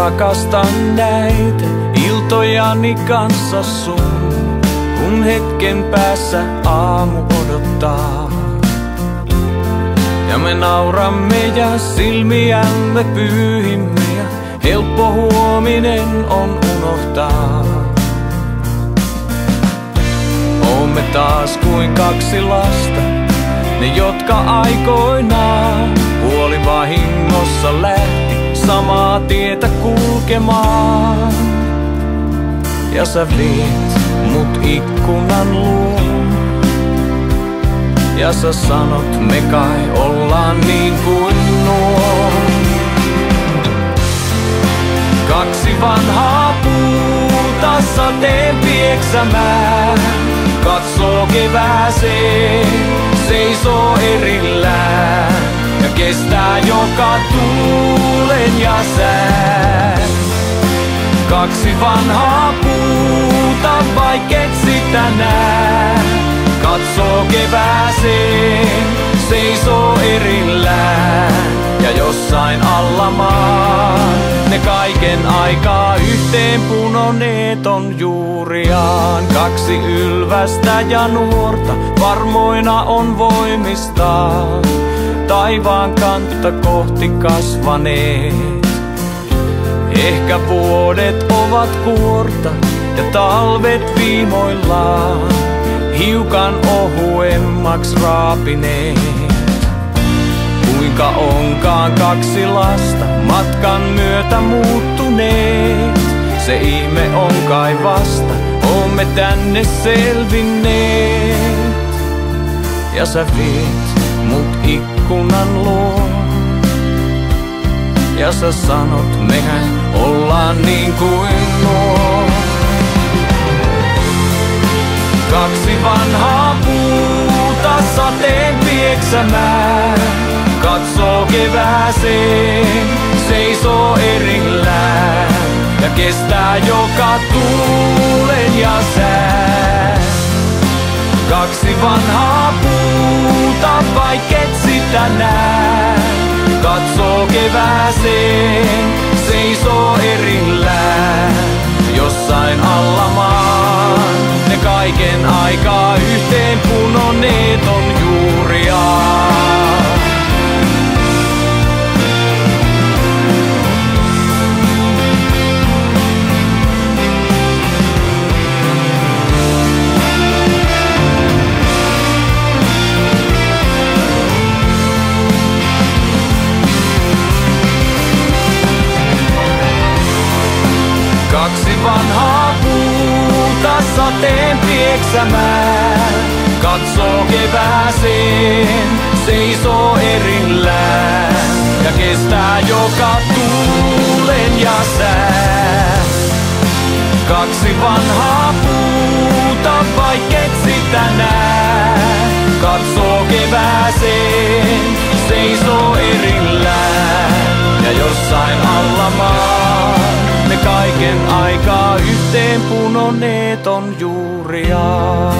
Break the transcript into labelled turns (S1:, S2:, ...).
S1: rakastan näitä iltojani kanssa sun, kun hetken päässä aamu odottaa. Ja me nauramme ja silmiämme pyyhimme ja helppo huominen on unohtaa. Oomme taas kuin kaksi lasta, ne jotka aikoinaan huolivahingossa lähti samaa tietä kulkemaan. Ja sä viet mut ikkunan luon, ja sä sanot me kai ollaan niin kuin nuo. Kaksi vanhaa puuta sateen pieksämään, katsoo kevääseen, seisoo erillään ja kestää joka tuulen ja sään. Kaksi vanhaa puuta, vaikket sitä nää, katsoo kevääseen, seisoo erillään ja jossain alla maan ne kaiken aikaa yhteen punoneet on juuriaan. Kaksi ylvästä ja nuorta varmoina on voimistaan, taivaan kantta kohti kasvaneet. Ehkä vuodet ovat kuorta ja talvet viimoillaan hiukan ohuemmaks raapineet. Kuinka onkaan kaksi lasta matkan myötä muuttuneet, se ihme on kai vasta, oomme tänne selvinneet. Ja sä viet mut ikkunan luo, ja sä sanot mehän ollaan niin kuin nuo. Kaksi vanhaa puuta sateen pieksämään, katsoo kevääseen, seisoo erillään ja kestää joka tuulen ja sään. Kaksi vanhaa puuta, vaikket sitä nää, katsoo kevääseen, seisoo erillään jossain alla maan. Ne kaiken aikaa yhteen punoneet on juuriaan. Kaksi vanhaa puuta sateen pieksämään, katsoo kevääseen, seisoo erillään ja kestää joka tuulen ja sään. Kaksi vanhaa puuta, vaikket sitä nää, katsoo kevääseen, seisoo erillään ja jossain alla maan ne kaiken aikaa yhteen punoneet on juuriaan.